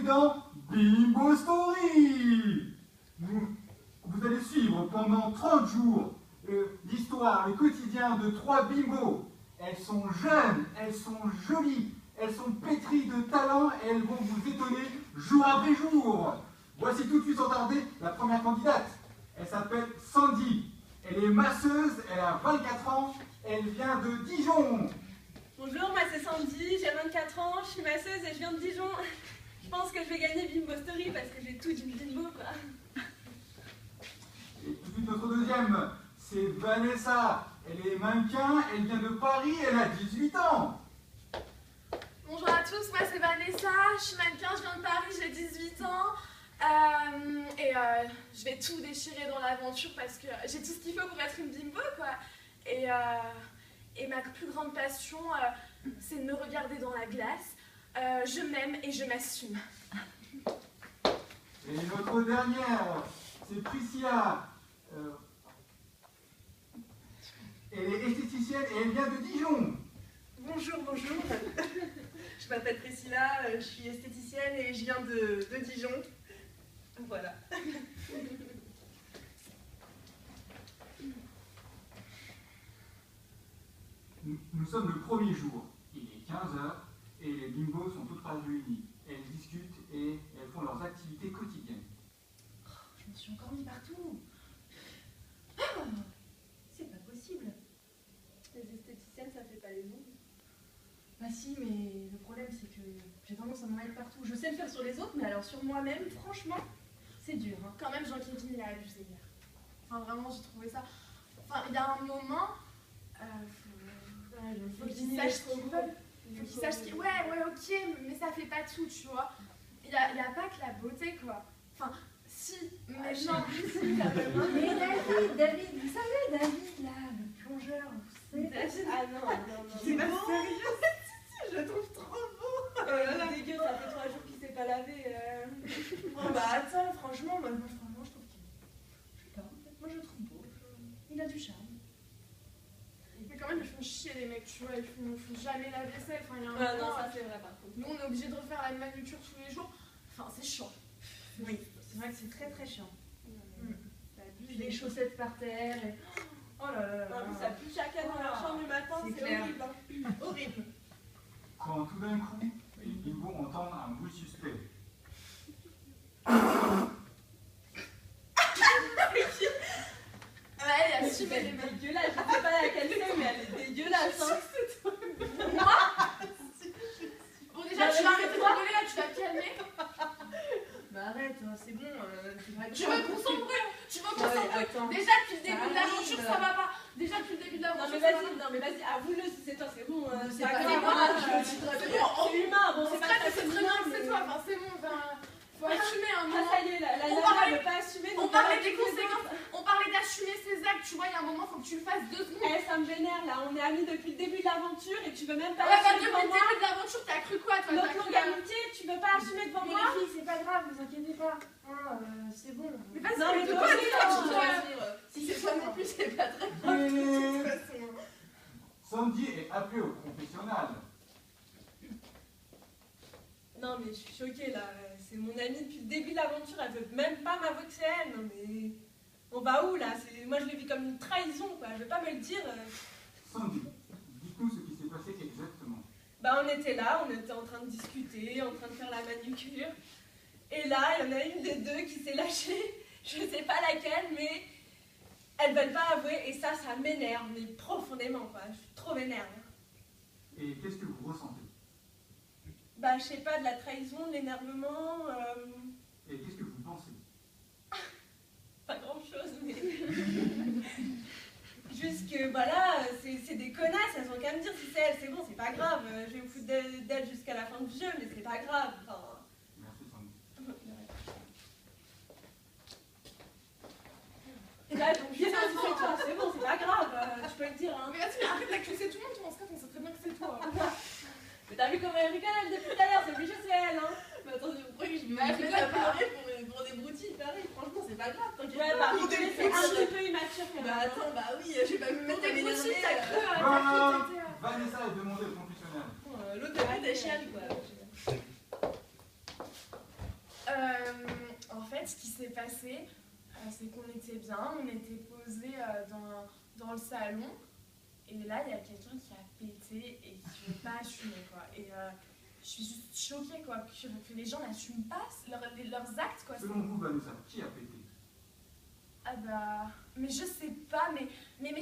dans Bimbo Story. Vous allez suivre pendant 30 jours l'histoire, le quotidien de 3 bimbos. Elles sont jeunes, elles sont jolies, elles sont pétries de talent et elles vont vous étonner jour après jour. Voici tout de suite sans tarder la première candidate. Elle s'appelle Sandy. Elle est masseuse, elle a 24 ans, elle vient de Dijon. Bonjour, moi c'est Sandy, j'ai 24 ans, je suis masseuse et je viens de Dijon. Je pense que je vais gagner Bimbo Story parce que j'ai tout du bimbo, quoi. Et tout de suite notre deuxième, c'est Vanessa. Elle est mannequin, elle vient de Paris, elle a 18 ans. Bonjour à tous, moi c'est Vanessa, je suis mannequin, je viens de Paris, j'ai 18 ans. Je vais tout déchirer dans l'aventure parce que j'ai tout ce qu'il faut pour être une bimbo, quoi. Et ma plus grande passion, c'est de me regarder dans la glace. Je m'aime et je m'assume. Et notre dernière, c'est Priscilla. Elle est esthéticienne et elle vient de Dijon. Bonjour, bonjour. Je m'appelle Priscilla, je suis esthéticienne et je viens de Dijon. Voilà. Nous sommes le premier jour. Il est 15h et les bimbos sont toutes réunies. Elles discutent et elles font leurs activités quotidiennes. Oh, je me suis encore mis partout. Oh, c'est pas possible. Les esthéticiennes, ça fait pas les ongles. Bah si, mais le problème c'est que j'ai tendance à m'en mettre partout. Je sais le faire sur les autres, mais alors sur moi-même, franchement, c'est dur. Hein. Quand même, Jean-Kévin, il a abusé hier. Enfin, vraiment, j'ai trouvé ça... Enfin, il y a un moment... faut qu'il sache ce qu'il veut. Faut qu'il sache ce qu'il... Ouais, ok, mais ça fait pas tout, tu vois. Il y a pas que la beauté, quoi. Enfin, si, mais non. Mais David, vous savez, David, là, le plongeur, vous savez. Ah non. C'est pas sérieux. Je le trouve trop beau. C'est dégueu, ça fait 3 jours qu'il s'est pas lavé. Oh, bah attends, franchement, moi je trouve qu'il... Je sais pas, en fait, moi je le trouve beau. Il a du charme. Mais quand même, ils font chier, les mecs, tu vois. Ils font jamais la vaisselle. Enfin, il y a un Ah non, moment, ça c'est vrai par contre. nous, on est obligés de refaire la manucure tous les jours. Enfin, c'est chiant. Oui, c'est vrai que c'est très très chiant. T'as abusé. Les chaussettes par terre. Et... Oh là là là. En plus, ça pue chacun dans leur chambre du matin, C'est c'est clair. horrible. Hein. Horrible. Quand tout d'un coup, les bimbos entendent un bruit suspect. Ouais, elle a assumé les Elle mecs. est dégueulasse, je sais pas laquelle c'est, mais elle est dégueulasse. Hein. Bon, déjà, tu vas arrêter de rigoler là, tu vas te calmer. Bah arrête, c'est bon. C'est vrai que Tu veux qu'on s'embrouille. attends. Déjà, depuis le début de l'aventure, arrive. ça va pas. Déjà, depuis le début de Non l'aventure, mais vas-y, avoue-le si c'est toi, c'est bon. C'est pas grave, grave, hein, je le c'est bon. c'est humain, bon, C'est c'est pas vrai que très c'est très bien que c'est toi. Enfin, c'est bon. Enfin, faut assumer un Ah moment. ça y est, la On nana parlait- veut pas assumer. On donc parlait elle des va tous les conséquences. On parlait d'assumer ses actes. Tu vois, il y a un moment, faut que tu le fasses 2 secondes. Eh, ça me vénère là, on est amis depuis le début de l'aventure et tu veux même pas Ouais, bah, assumer depuis devant le moi. début de l'aventure, t'as cru quoi, toi? Notre T'as longue cru, amitié, tu veux pas assumer devant Mais moi. les filles, c'est pas grave, vous inquiétez pas. C'est bon. Mais vas-y, Non, mais de toi quoi aussi, tu hein, parles, toi? Si c'est toi non plus, c'est pas très grave. De toute façon. Sandy est appelée au confessionnal. Non mais je suis choquée là, c'est mon amie depuis le début de l'aventure, elle veut même pas m'avouer que c'est elle. Non mais on va où là? Moi je le vis comme une trahison quoi, je veux pas me le dire. Sandy, dites-nous ce qui s'est passé exactement. Bah on était là, on était en train de discuter, en train de faire la manucure. Et là, il y en a une des deux qui s'est lâchée, je sais pas laquelle, mais elles veulent pas avouer et ça m'énerve, mais profondément quoi, je suis trop vénère. Et qu'est-ce que vous ressentez? Bah je sais pas, de la trahison, de l'énervement, Et qu'est-ce que vous pensez? pas grand chose, mais... Juste que voilà, c'est des connasses, elles ont qu'à me dire si c'est elle, c'est bon, c'est pas grave, je vais me foutre d'elle jusqu'à la fin du jeu, mais c'est pas grave. Enfin... Merci Sandy. Et là, donc, viens, c'est toi, c'est bon, c'est pas grave, tu peux le dire. Hein. Mais vas-y, mais arrête d'accuser tout le monde, toi, en ce cas, on sait très bien que c'est toi. Mais t'as vu comment elle rigole elle depuis tout à l'heure, c'est obligé c'est elle, hein. Mais attendez, pourquoi je me Bah, mets rigole à pas. parler pour des broutilles pareil? Franchement, c'est pas grave, t'inquiète Ouais, pas. bah, Pour des rigoler, c'est un broutilles. petit peu immature quand même. Bah attends, bah oui, je vais pas me mettre à m'énerver. t'as cru, Vanessa est demandée au confessionnal. L'autre, elle est chiale, quoi. s'est passé, c'est qu'on était bien, on était posés dans le salon, et là, il y a quelqu'un qui a pété et qui ne veut pas assumer, quoi. Et je suis juste choquée, quoi, que les gens n'assument pas leurs actes, quoi. Selon vous, Vanessa, qui a pété? Ah bah, mais je sais pas, mais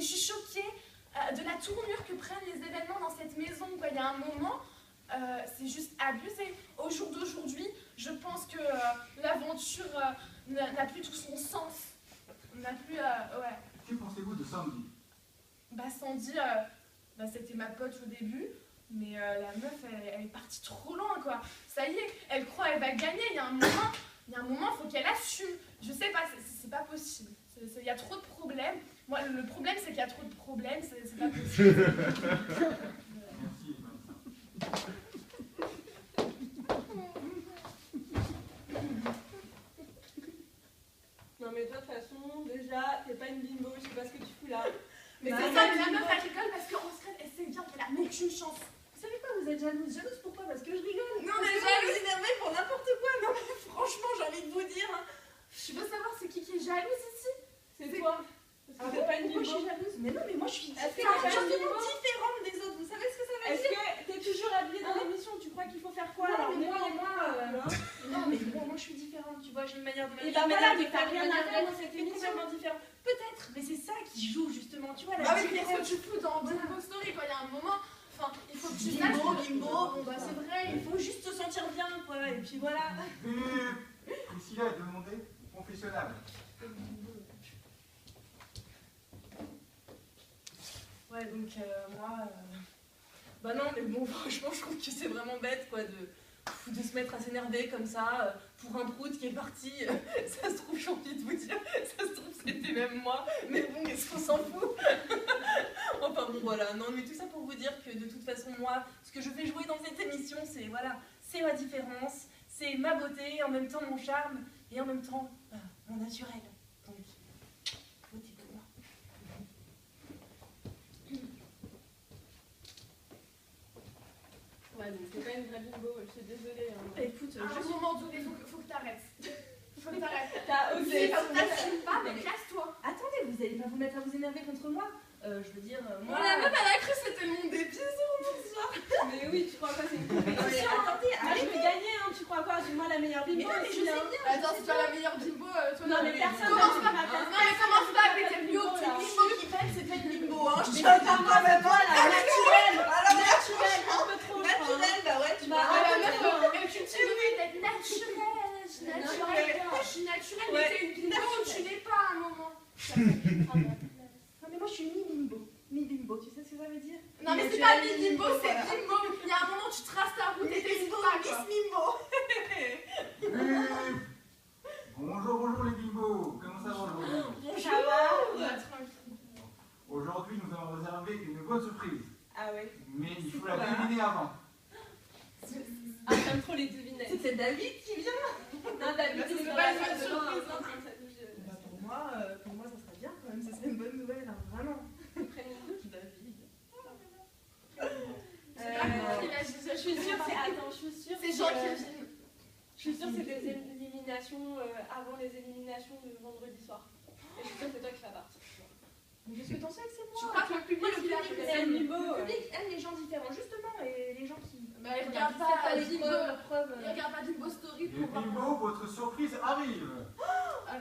je suis choquée de la tournure que prennent les événements dans cette maison, quoi. Il y a un moment, c'est juste abusé. Au jour d'aujourd'hui, je pense que l'aventure n'a plus tout son sens. On n'a plus, ouais. Que pensez-vous de Sandy? Bah Sandy, c'était ma pote au début, mais la meuf, elle est partie trop loin, quoi. Ça y est, elle croit qu'elle va gagner. Il y a un moment, il faut qu'elle assume. Je sais pas, c'est pas possible. Il y a trop de problèmes. Moi, le problème, c'est qu'il y a trop de problèmes. C'est pas possible. Merci, Vanessa. Non mais toi de toute façon, déjà, t'es pas une bimbo, je sais pas ce que tu fous là. Mais Bah, c'est ça, mais la meuf, elle rigole parce qu'en secret, elle sait bien qu'elle a aucune chance. Vous savez quoi, vous êtes jalouse? Jalouse pourquoi? Parce que je rigole. Non, mais jalouse énervée pour n'importe quoi. Non, mais franchement, j'ai envie de vous dire. Hein. Je veux savoir c'est qui est jalouse ici. C'est toi. Parce que t'es pas une Pourquoi je bimbo. suis jalouse? Mais non, mais moi je suis Est-ce que différente. t'es pas une bimbo? Différente des autres, vous savez ce que ça veut Est-ce dire? que t'es toujours habillée dans l'émission? Tu crois qu'il faut faire quoi? Non, Alors, mais moi, hein. non, mais bon, moi je suis différente, tu vois, j'ai une manière de Et m'habiller. bah une voilà, manière de mais t'as faire, rien une à manière faire de- dans cette C'est émission. complètement différent. Peut-être, mais c'est ça qui joue justement, tu vois, la Ah oui, qu'est-ce différence. que tu fous dans Bimbo Story, quoi? Il y a un moment, enfin, il faut que tu Bimbo, saches. bimbo, bon bah c'est vrai, il faut juste se sentir bien, quoi, et puis voilà. Priscilla est demandée au confessionnal. Ouais, donc moi. Bah non, mais bon, franchement, je trouve que c'est vraiment bête, quoi, de se mettre à s'énerver comme ça pour un prout qui est parti. Ça se trouve, j'ai envie de vous dire, ça se trouve, c'était même moi. Mais bon, est-ce qu'on s'en fout? Enfin bon, voilà. Non, mais tout ça pour vous dire que de toute façon, moi, ce que je vais jouer dans cette émission, c'est voilà, c'est ma différence, c'est ma beauté, en même temps mon charme, et en même temps mon naturel. Donc, votez pour moi. Ouais, donc t'es pas une vraie bimbo, je suis désolée. Hein. Écoute, À un moment donné, faut que t'arrêtes. Faut que t'arrêtes. T'as osé. T'assumes pas, mais casse-toi. attendez, vous allez pas vous mettre à vous énerver contre moi. Je veux dire, moi. La meuf, elle a cru que c'était le monde des bisous. Mais oui, tu crois quoi, c'est une Non, mais compétition? attendez, Moi je vais gagner, hein, tu crois quoi? C'est moi la meilleure bimbo. Mais non, mais je aussi, sais hein. bien. Attends, c'est toi la meilleure bimbo, toi. Non, mais personne Commence n'a pas. dit ma Non, mais commence pas à péter le micro, C'est là. une bimbo qui pète, c'est pas une bimbo, hein. Je Mais tiens à c'est pas dire moi, mais toi là, naturel! Alors, Naturel, un peu trop, je crois, hein. naturel, bah ouais, tu Bah, vois. Ah, la ouais, meuf, ouais. elle cultive le fait d'être naturelle. Je suis naturelle. Je suis naturelle, mais Ouais. t'es une bimbo ou tu l'es pas à un moment. Non mais moi je suis mi-bimbo, mi-bimbo, tu sais ce que ça veut dire? Non, mais c'est pas mi-bimbo, c'est bimbo. Il y a un moment, tu traces ta route et t'hésites pas, quoi. Bonjour les bimbos. Comment ça va aujourd'hui? Ça va? Aujourd'hui, nous avons réservé une bonne surprise. Ah ouais. Mais il faut la deviner avant. Ah, j'aime trop les devinettes. C'était David qui vient. Non, David, C'est il est pas dans la une salle bonne de bain, surprise, hein, hein. Bah, pour moi, ça serait bien quand même, ça serait une bonne nouvelle, hein, vraiment. David. C'est pas moi qui l'a dit, Je suis sûre, attends, je suis sûre. c'est que- Jean qui filme. Je suis sûre que c'est des éliminations avant les éliminations de vendredi soir. Et je suis sûre que c'est toi qui fais partie. Mais qu'est-ce que t'en sais que c'est Tu moi? crois que le public, il a C'est une bimbo. Le public aime les gens différents, justement, et les gens qui... Bah, il regarde pas les Bimbo. preuves, Il regarde pas Bimbo Story Les pour voir. bimbos, votre surprise arrive. Ah,